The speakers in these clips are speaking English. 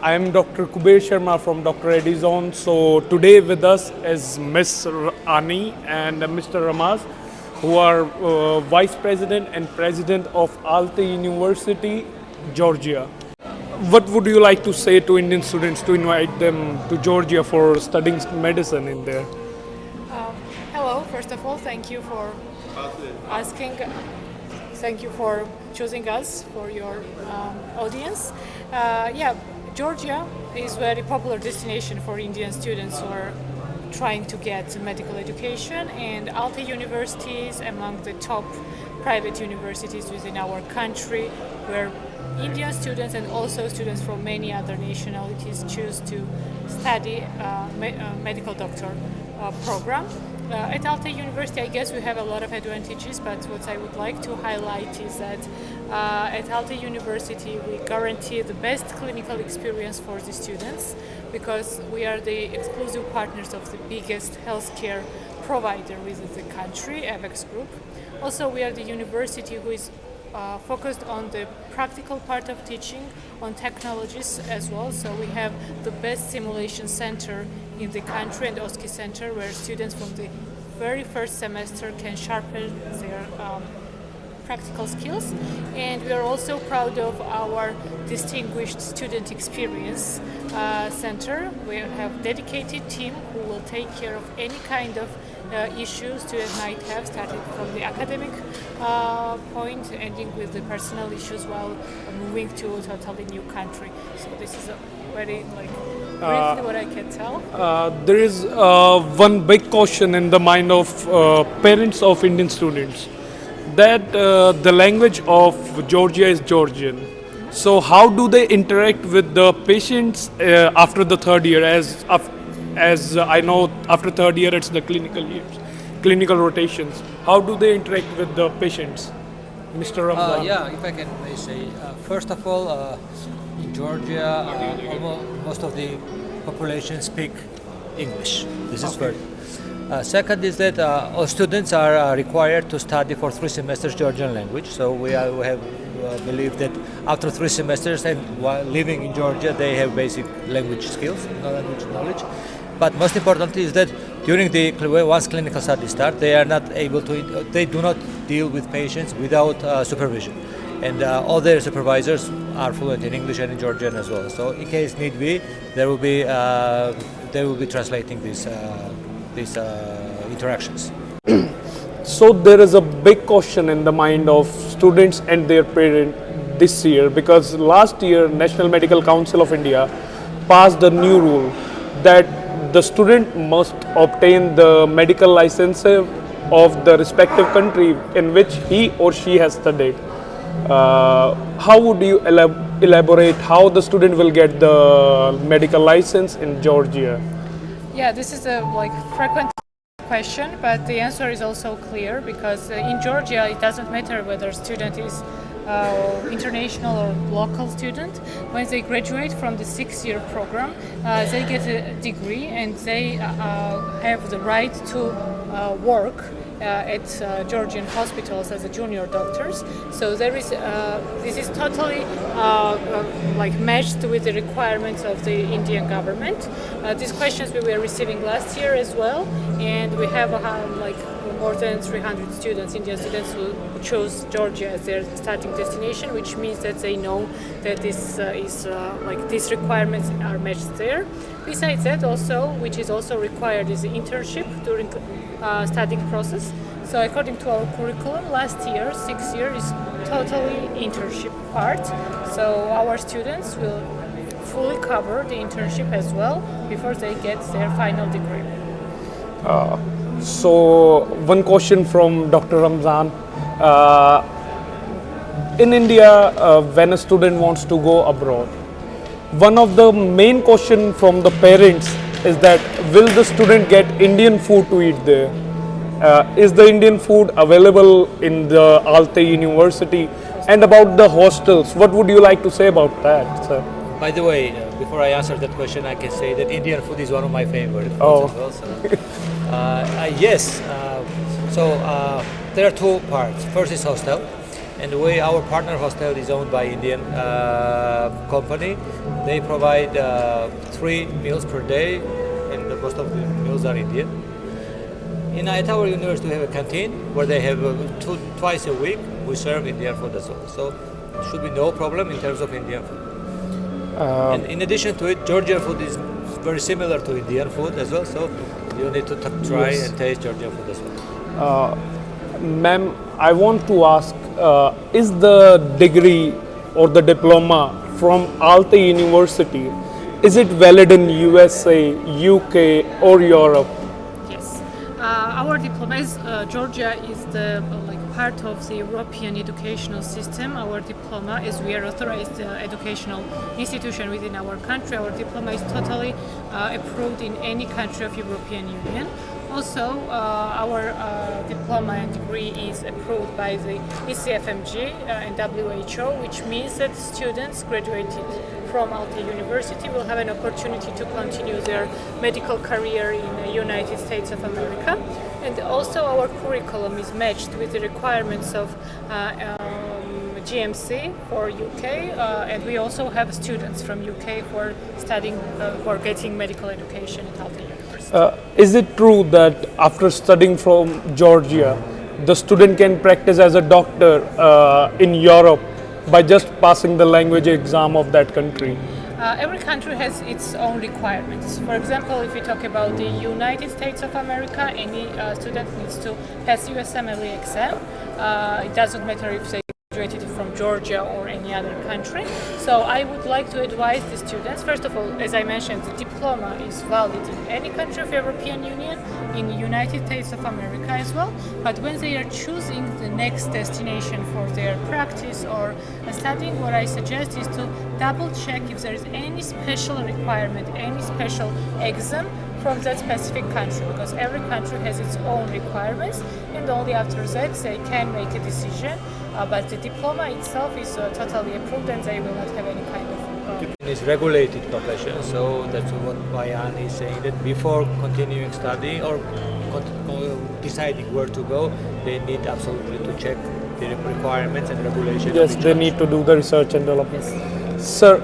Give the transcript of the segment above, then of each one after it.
I am Dr. Kuber Sharma from Dr. Edison. So today with us is Ms. Ani and Mr. Ramaz, who are Vice President and President of ALTE University, Georgia. What would you like to say to Indian students to invite them to Georgia for studying medicine in there? Hello, first of all, thank you for asking. Thank you for choosing us for your audience. Georgia is a very popular destination for Indian students who are trying to get medical education, and ALTE University is among the top private universities within our country where Indian students and also students from many other nationalities choose to study medical doctor program. At ALTE University, I guess we have a lot of advantages, but what I would like to highlight is that at ALTE University we guarantee the best clinical experience for the students because we are the exclusive partners of the biggest healthcare provider within the country, AVEX Group. Also, we are the university who is focused on the practical part of teaching, on technologies as well. So we have the best simulation center in the country and OSCE center where students from the very first semester can sharpen their practical skills. And we are also proud of our distinguished student experience center. We have dedicated team who will take care of any kind of issues students might have, starting from the academic point, ending with the personal issues while moving to a totally new country. So this is a very briefly what I can tell. There is one big question in the mind of parents of Indian students that the language of Georgia is Georgian. So how do they interact with the patients after the third year? As I know, after third year it's the clinical years, clinical rotations. How do they interact with the patients, Mr. Ramzan? If I can may say, first of all, in Georgia, most of the population speak English. This is first. Second is that all students are required to study for 3 semesters Georgian language. So we have believe that after 3 semesters and while living in Georgia, they have basic language skills, language knowledge. But most importantly is that during once clinical studies start, they are not able to. They do not deal with patients without supervision, and all their supervisors are fluent in English and in Georgian as well. So in case need be, they will be translating these interactions. So there is a big question in the mind of students and their parents this year because last year National Medical Council of India passed a new rule that the student must obtain the medical license of the respective country in which he or she has studied. How would you elaborate how the student will get the medical license in Georgia? Yeah, this is a frequent question, but the answer is also clear because in Georgia it doesn't matter whether student is international or local student. When they graduate from the 6-year program, they get a degree and they have the right to work at Georgian hospitals as a junior doctors. So there is this is totally matched with the requirements of the Indian government. These questions we were receiving last year as well, and we have more than 300 students, Indian students, who chose Georgia as their starting destination, which means that they know that this these requirements are matched there. Besides that, also, which is also required, is the internship during studying process. So according to our curriculum, last year, 6 years, is totally internship part. So our students will fully cover the internship as well before they get their final degree. So one question from Dr. Ramzan. In India, when a student wants to go abroad, one of the main question from the parents is that will the student get Indian food to eat there? Is the Indian food available in the ALTE University? And about the hostels, what would you like to say about that, sir? By the way, before I answer that question, I can say that Indian food is one of my favorite foods as well. So, yes. So there are 2 parts. First is hostel. And our partner hostel is owned by Indian company. They provide 3 meals per day, and most of the meals are Indian. At our university, we have a canteen where they have twice a week we serve Indian food as well. So should be no problem in terms of Indian food. And in addition to it, Georgian food is very similar to Indian food as well. So you need to try and taste Georgian food as well. Ma'am, I want to ask, is the degree or the diploma from ALTE University, is it valid in USA, UK or Europe? Yes, our diploma is Georgia is the part of the European educational system. Our diploma, as we are authorized educational institution within our country, our diploma is totally approved in any country of European Union. Also, our diploma and degree is approved by the ECFMG and WHO, which means that students graduated from ALTE University will have an opportunity to continue their medical career in the United States of America. And also our curriculum is matched with the requirements of GMC for UK, and we also have students from UK who are studying, who are getting medical education at ALTE University. Is it true that after studying from Georgia, the student can practice as a doctor in Europe by just passing the language exam of that country? Every country has its own requirements. For example, if we talk about the United States of America, any student needs to pass USMLE exam. It doesn't matter if they graduated from Georgia or any other country. So I would like to advise the students, first of all, as I mentioned, the diploma is valid in any country of European Union, in the United States of America as well. But when they are choosing the next destination for their practice or studying, what I suggest is to double check if there is any special requirement, any special exam from that specific country, because every country has its own requirements, and only after that they can make a decision. But the diploma itself is totally approved, and they will not have any kind of. It's regulated profession, so that's what Bayan is saying. That before continuing study or deciding where to go, they need absolutely to check the requirements and regulations. Yes, they need to do the research and development. Sir,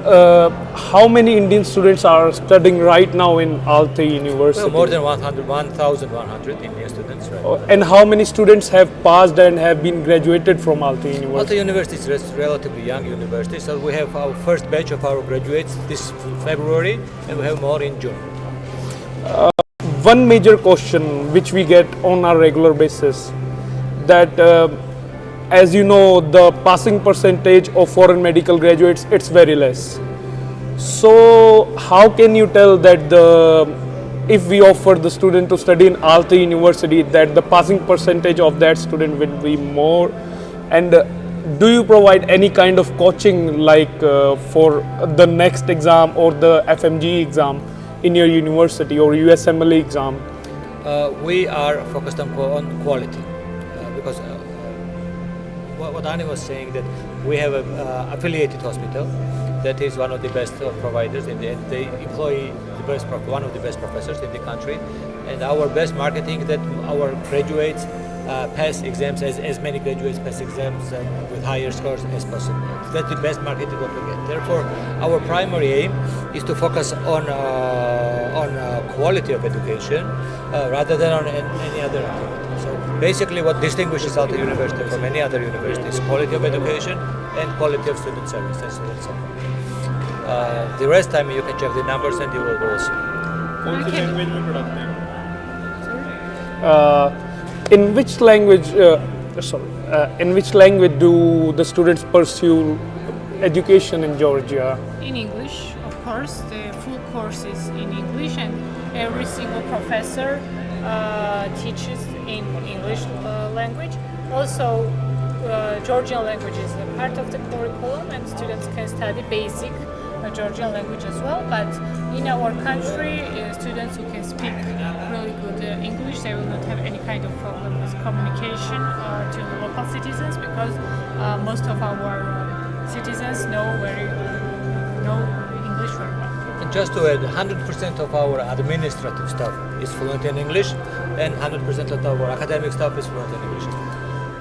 how many Indian students are studying right now in ALTE University? Well, more than 1,100 Indian students, right? And how many students have passed and have been graduated from ALTE University? ALTE University is a relatively young university, so we have our first batch of our graduates this February, and we have more in June. One major question which we get on a regular basis, that as you know, the passing percentage of foreign medical graduates, it's very less. So how can you tell that if we offer the student to study in ALTE University, that the passing percentage of that student will be more? And do you provide any kind of coaching like for the next exam or the FMG exam in your university or USMLE exam? We are focused on quality because what Ani was saying, that we have an affiliated hospital that is one of the best providers, and they employ one of the best professors in the country. And our best marketing that our graduates pass exams, as many graduates pass exams with higher scores as possible. That's the best marketing what we get. Therefore, our primary aim is to focus on quality of education rather than on any other activity. So basically what distinguishes ALTE University from any other university is quality of education and quality of student service and student support. The rest time you can check the numbers and you will see. In which language in which language do the students pursue education in Georgia? In English, of course. The full course is in English, and every single professor teaches in English language. Also, Georgian language is a part of the curriculum, and students can study basic Georgian language as well. But in our country, students who can speak really good English, they will not have any kind of problem with communication to the local citizens, because most of our citizens know English very well. And just to add, 100% of our administrative staff is fluent in English, and 100% of our academic staff is fluent in English as well.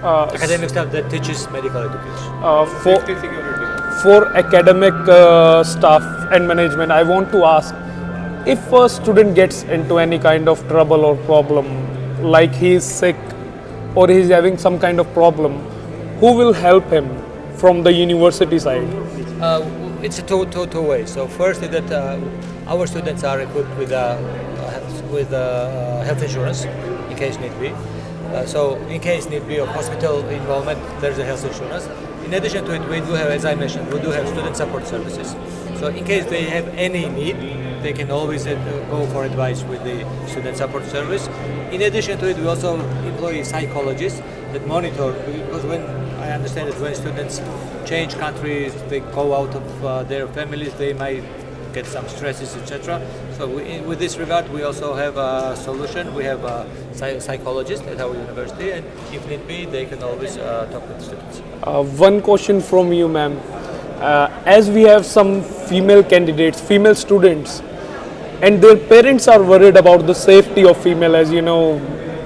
academic staff that teaches medical education. For academic staff and management, I want to ask, if a student gets into any kind of trouble or problem, like he is sick or he is having some kind of problem, who will help him from the university side? It's a two ways. So first is that our students are equipped with health insurance in case need be. So in case need be of hospital involvement, there's a health insurance. In addition to it, we do have, as I mentioned, we do have student support services. So in case they have any need, they can always go for advice with the student support service. In addition to it, we also employ psychologists that monitor, because when I understand that when students change countries, they go out of their families, they might get some stresses, etc. So with this regard, we also have a solution. We have a psychologist at our university, and if need be, they can always talk with students. One question from you, ma'am. As we have some female candidates, female students, and their parents are worried about the safety of female, as you know,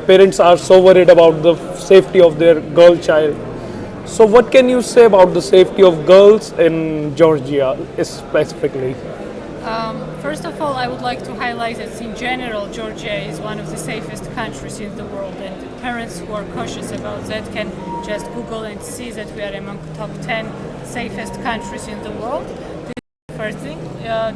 parents are so worried about the safety of their girl child. So what can you say about the safety of girls in Georgia specifically? First of all, I would like to highlight that in general, Georgia is one of the safest countries in the world, and parents who are cautious about that can just Google and see that we are among the top 10 safest countries in the world. This is the first thing.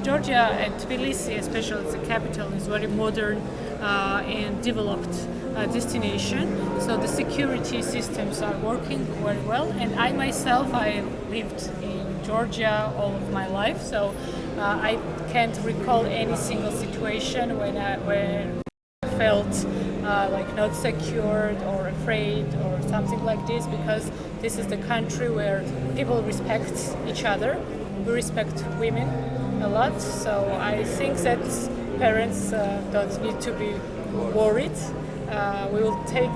Georgia and Tbilisi, especially the capital, is very modern and developed destination. So the security systems are working very well, and I myself, I lived in Georgia all of my life, so I can't recall any single situation when I felt like not secured or afraid or something like this, because this is the country where people respect each other. We respect women a lot, so I think that parents don't need to be worried. We will take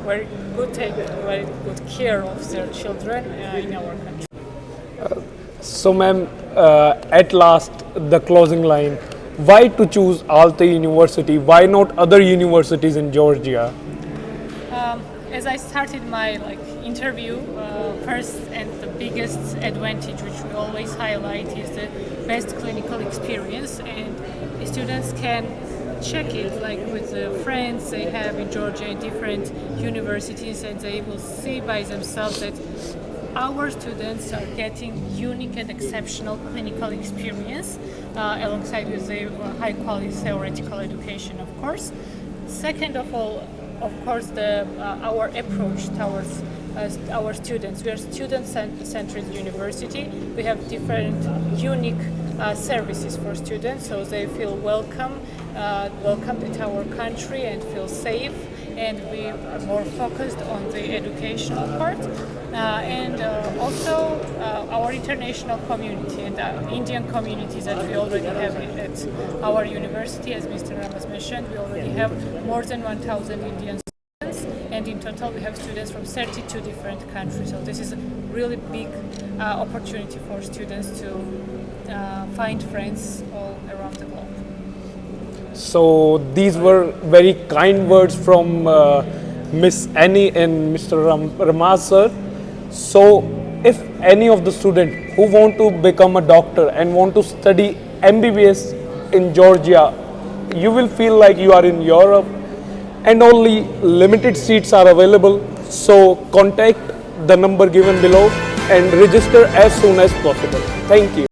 very good care of their children in our country. So, ma'am, at last, the closing line. Why to choose ALTE University? Why not other universities in Georgia? As I started my interview, first and the biggest advantage which we always highlight is the best clinical experience, and students can check it with the friends they have in Georgia in different universities, and they will see by themselves that our students are getting unique and exceptional clinical experience alongside with the high quality theoretical education, of course. Second of all, of course, our approach towards our students. We are student-centered university. We have different unique services for students, so they feel welcomed at our country and feel safe, and we are more focused on the educational part, and also our international community and Indian communities that we already have at our university. As Mr. Ramas mentioned, we already have more than 1,000 Indian students, and in total we have students from 32 different countries. So this is a really big opportunity for students to find friends all around the globe. So these were very kind words from Miss Annie and Mr. Ramaz sir. So if any of the students who want to become a doctor and want to study MBBS in Georgia, you will feel like you are in Europe, and only limited seats are available. So contact the number given below and register as soon as possible. Thank you.